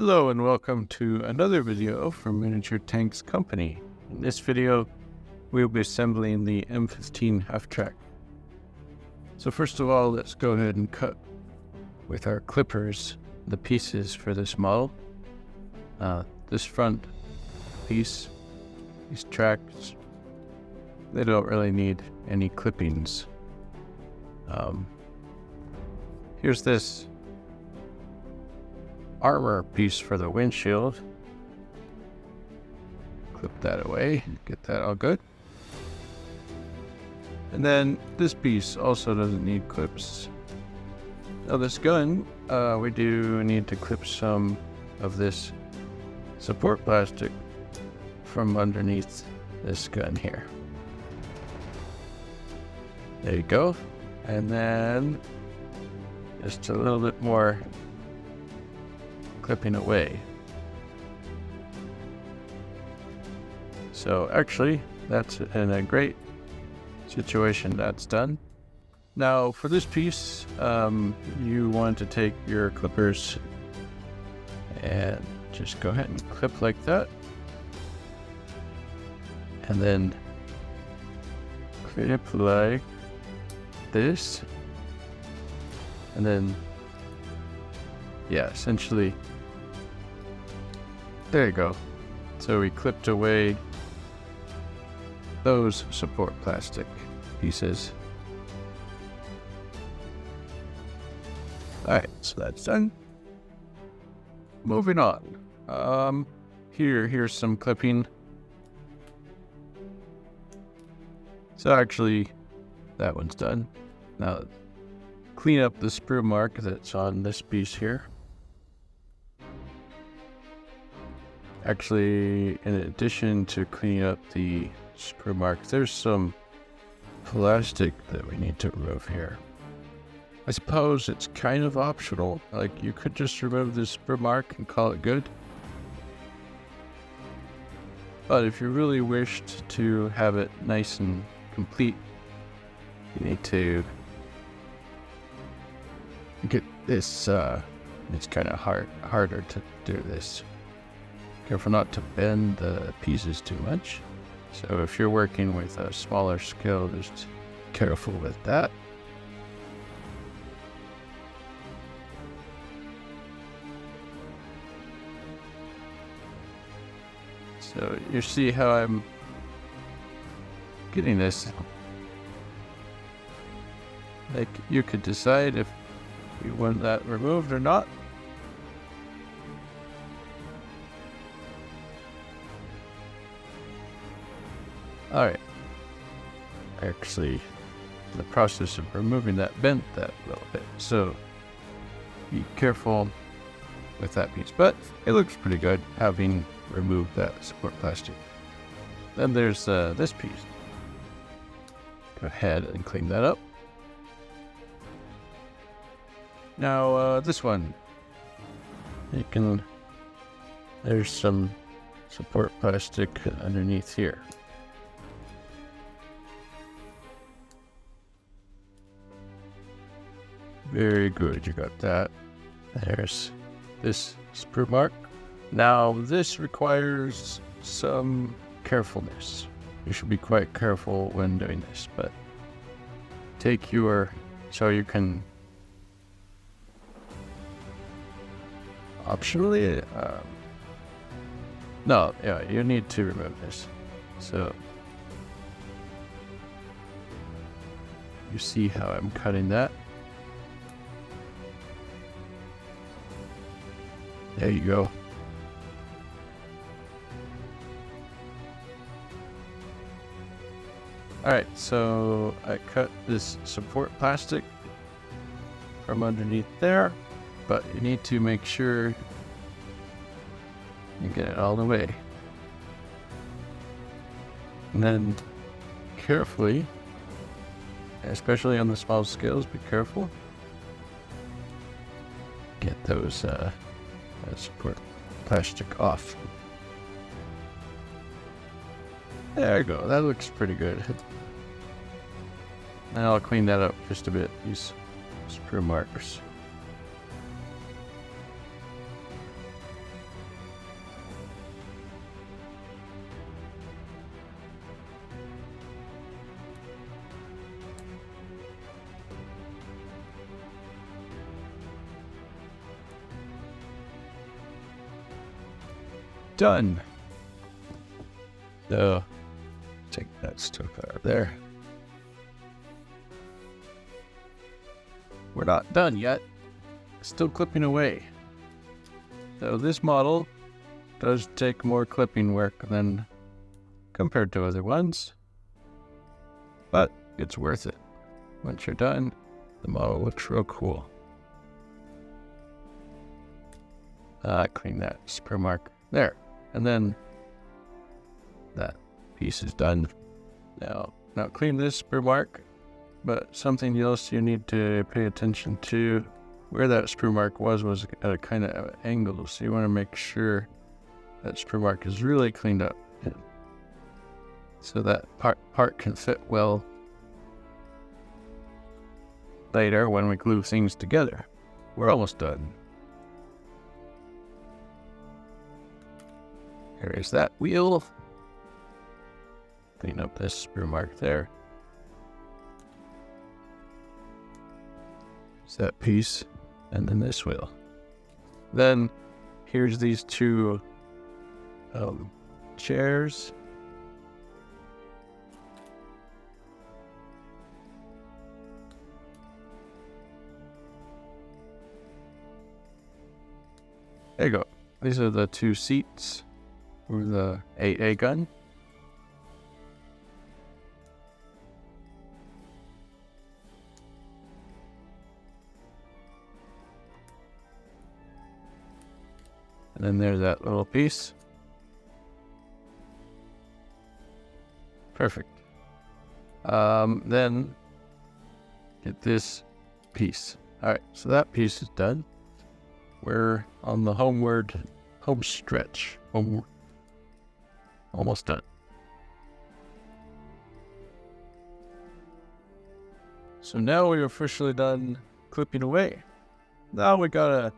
Hello and welcome to another video from Miniature Tanks Company. In this video, we'll be assembling the M15 half-track. So first of all, let's go ahead and cut with our clippers the pieces for this model. This front piece, these tracks, they don't really need any clippings. Here's this armor piece for the windshield. Clip that away, get that all good. And then this piece also doesn't need clips. Now this gun, we do need to clip some of this support plastic from underneath this gun here. There you go. And then just a little bit more clipping away. So actually, that's in a great situation. That's done. Now for this piece, you want to take your clippers and just go ahead and clip like that. And then clip like this. And then, yeah, essentially, there you go. So we clipped away those support plastic pieces. Alright, so that's done. Moving on. Here's some clipping. So actually, that one's done. Now, clean up the sprue mark that's on this piece here. Actually, in addition to cleaning up the sprue mark, there's some plastic that we need to remove here. I suppose it's kind of optional. Like, you could just remove the sprue mark and call it good. But if you really wished to have it nice and complete, you need to get this. It's kind of harder to do this. Careful not to bend the pieces too much. So if you're working with a smaller scale, just careful with that. So you see how I'm getting this. Like, you could decide if you want that removed or not. Alright. Actually, in the process of removing that, bent that a little bit. So, be careful with that piece. But it looks pretty good, having removed that support plastic. Then there's this piece. Go ahead and clean that up. Now, this one. There's some support plastic underneath here. Very good, you got that. There's this sprue mark. Now, this requires some carefulness. You should be quite careful when doing this, but take so you can optionally, no, yeah, you need to remove this. So, you see how I'm cutting that? There you go. Alright, so I cut this support plastic from underneath there, but you need to make sure you get it all the way. And then carefully, especially on the small scales, be careful. Get those support plastic off. There you go, that looks pretty good. And I'll clean that up just a bit, these sprue marks. done. So take that stuff out of there. We're not done yet. Still clipping away. So this model does take more clipping work than compared to other ones, but it's worth it. Once you're done, the model looks real cool. Clean that spur mark there, and then that piece is done. Now clean this spur mark, but something else you need to pay attention to. Where that sprue mark was at a kind of angle, so you want to make sure that sprue mark is really cleaned up, so that part can fit well later when we glue things together. We're almost done. Here is that wheel. Clean up this sprue mark there. It's that piece. And then this wheel. Then here's these two chairs. There you go. These are the two seats for the AA gun. And then there's that little piece. Perfect. Then get this piece. All right, so that piece is done. We're on the home stretch. Almost done. So now we're officially done clipping away. Now we gotta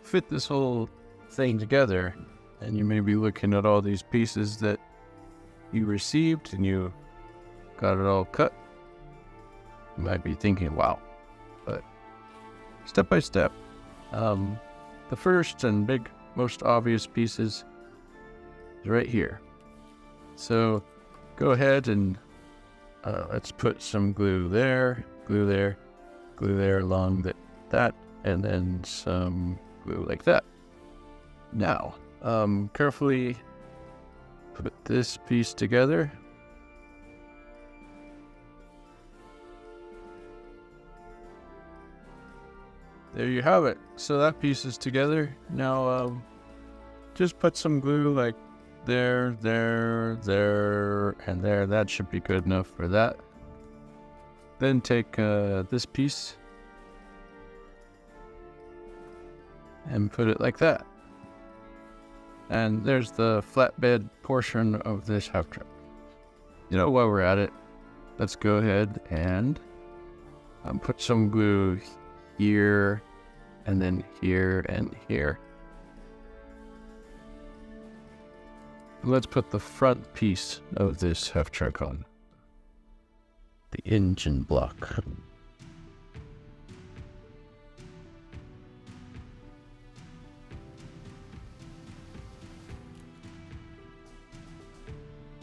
fit this whole thing together, and you may be looking at all these pieces that you received and you got it all cut. You might be thinking, wow, but step by step. The first and most obvious pieces is right here. So go ahead and let's put some glue there along that, and then some glue like that. Now, carefully put this piece together. There you have it. So that piece is together. Now, just put some glue like there, and there. That should be good enough for that. Then take this piece and put it like that. And there's the flatbed portion of this half truck. While we're at it, let's go ahead and put some glue here, and then here and here. Let's put the front piece of this half truck on. The engine block.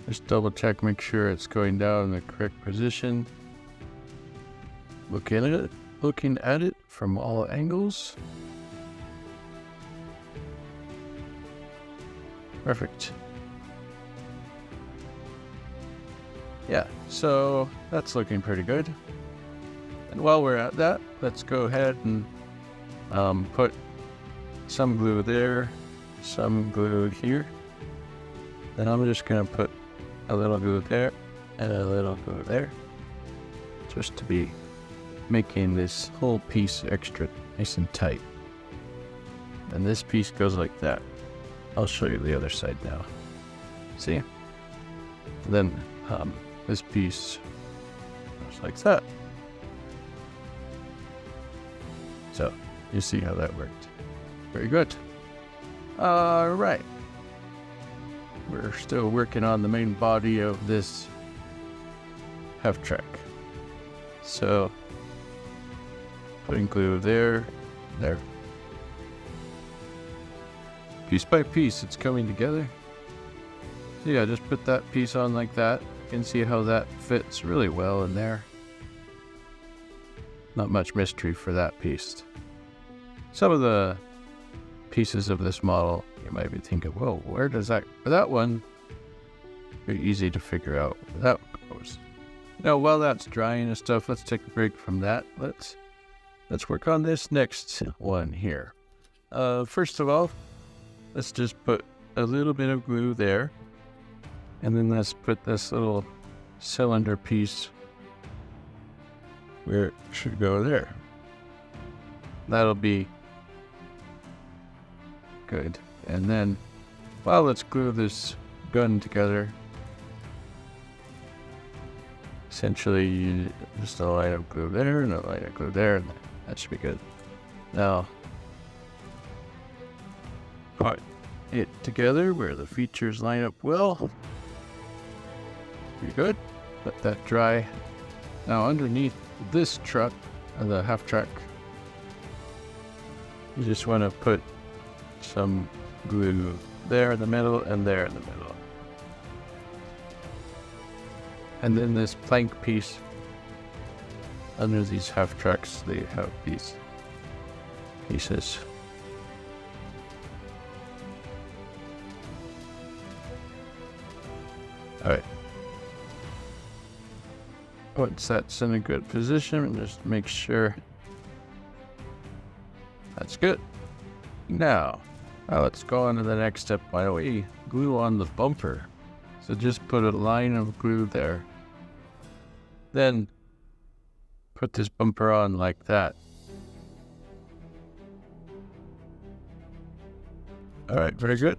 Just double check, make sure it's going down in the correct position. Looking at it from all angles. Perfect. Yeah, so that's looking pretty good. And while we're at that, let's go ahead and put some glue there, some glue here. Then I'm just gonna put a little glue there and a little glue there, just to be making this whole piece extra nice and tight. And this piece goes like that. I'll show you the other side now. See? Then this piece goes like that. So you see how that worked. Very good. All right. We're still working on the main body of this half track. So putting glue there. Piece by piece, it's coming together. So yeah, just put that piece on like that. You can see how that fits really well in there. Not much mystery for that piece. Some of the pieces of this model, you might be thinking, whoa, where does that, for that one, very easy to figure out where that goes. Now, while that's drying and stuff, let's take a break from that. Let's work on this next one here. First of all, let's just put a little bit of glue there. And then let's put this little cylinder piece where it should go there. That'll be good. And then, well, let's glue this gun together. Essentially, just a line of glue there and a line of glue there, and that should be good. Now, put it together where the features line up well. Pretty good. Let that dry. Now, underneath this truck, the half track, you just want to put some glue there in the middle and there in the middle. And then this plank piece, under these half tracks, they have these pieces. Alright. Once that's in a good position, just make sure that's good. Now let's go on to the next step. Why don't we glue on the bumper? So just put a line of glue there. Then put this bumper on like that. Alright, very good.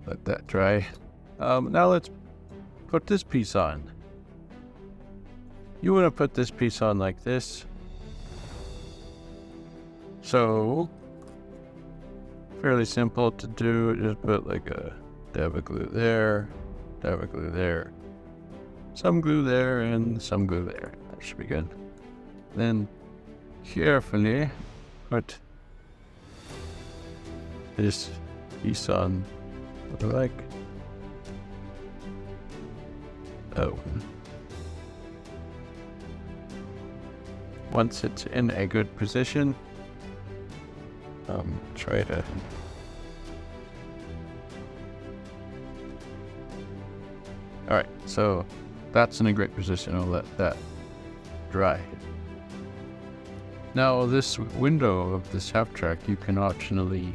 Let that dry. Now let's put this piece on. You want to put this piece on like this. So, fairly simple to do. Just put like a dab of glue there, dab of glue there, some glue there, and some glue there. That should be good. Then carefully put this piece on. What I like. Oh. Once it's in a good position, try to alright, so that's in a great position. I'll let that dry. Now this window of this half track, you can optionally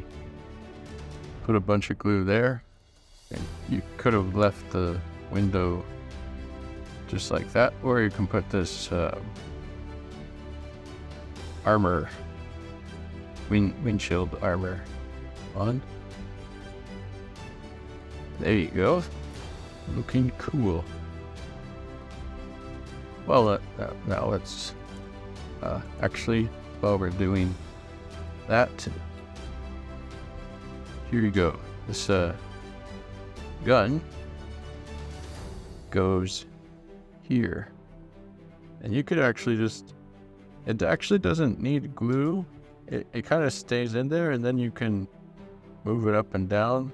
put a bunch of glue there, and you could have left the window just like that, or you can put this armor, windshield armor on. There you go. Looking cool. Well, now let's actually, while we're doing that, here you go. This gun goes here, and you could actually just, it actually doesn't need glue. It kind of stays in there, and then you can move it up and down.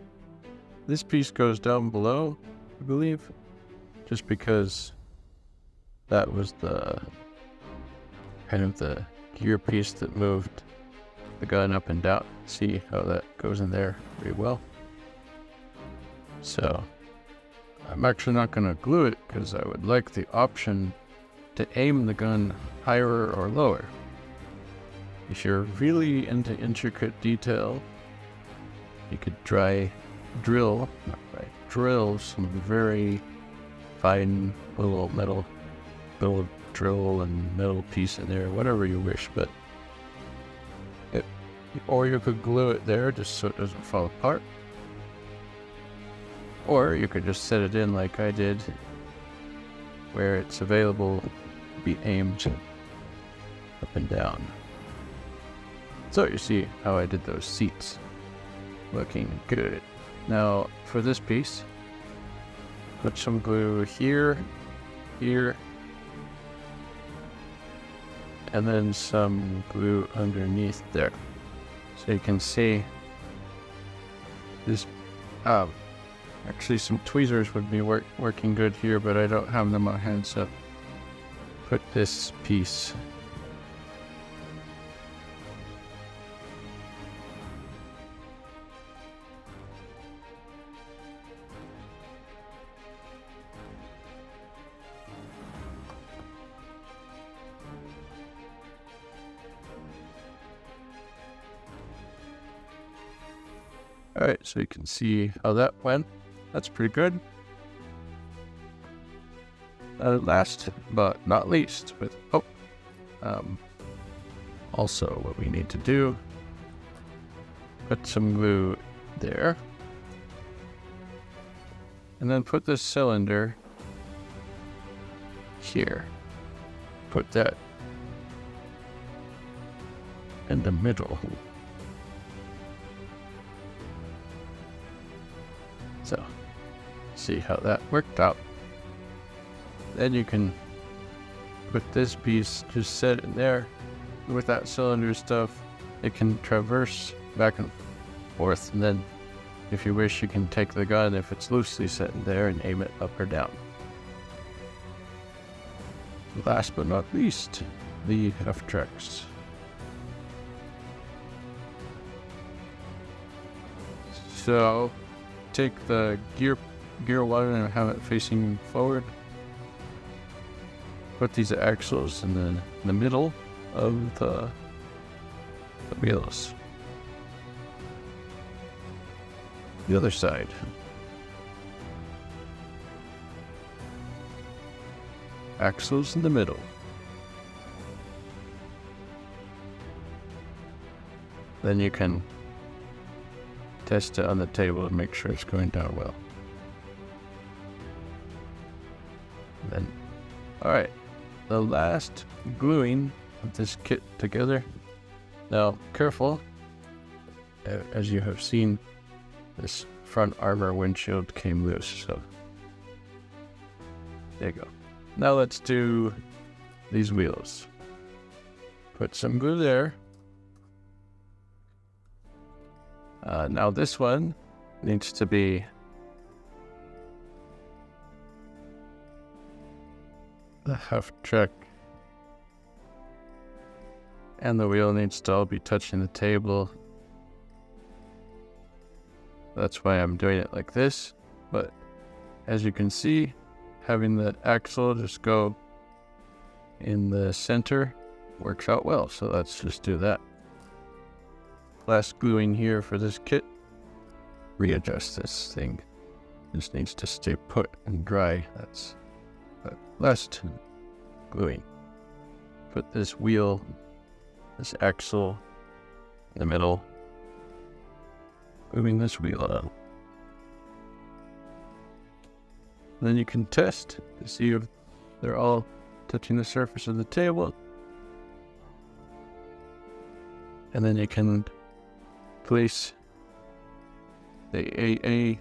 This piece goes down below, I believe, just because that was the kind of the gear piece that moved the gun up and down. See how that goes in there pretty well. So I'm actually not going to glue it because I would like the option to aim the gun higher or lower. If you're really into intricate detail, you could drill some very fine little metal drill and metal piece in there, whatever you wish, but or you could glue it there just so it doesn't fall apart. Or you could just set it in like I did, where it's available to be aimed up and down. So you see how I did those seats. Looking good. Now for this piece, put some glue here, here, and then some glue underneath there. So you can see this Actually, some tweezers would be working good here, but I don't have them on hand, so put this piece. Alright, so you can see how that went. That's pretty good. Last but not least, also what we need to do, put some glue there. And then put this cylinder here. Put that in the middle. So, see how that worked out. Then you can put this piece, just set it in there. With that cylinder stuff, it can traverse back and forth. And then, if you wish, you can take the gun, if it's loosely set in there, and aim it up or down. Last but not least, the F-tracks. So, take the gear one and have it facing forward. Put these axles in the middle of the wheels. The other side. Axles in the middle. Then you can test it on the table and make sure it's going down well. Then, alright, the last gluing of this kit together. Now, careful, as you have seen, this front armor windshield came loose, so there you go. Now let's do these wheels. Put some glue there. Now this one needs to be the half track, and the wheel needs to all be touching the table. That's why I'm doing it like this, but as you can see, having the axle just go in the center works out well, so let's just do that. Last gluing here for this kit. Readjust this thing. This needs to stay put and dry. That's last gluing. Put this wheel, this axle in the middle. Gluing this wheel on. Then you can test to see if they're all touching the surface of the table. And then you can place the AA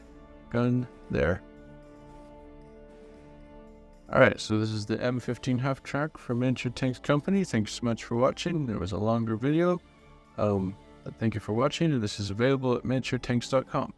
gun there. Alright, so this is the M15 half track from Miniature Tanks Company. Thanks so much for watching. It was a longer video. Thank you for watching, and this is available at miniaturetanks.com.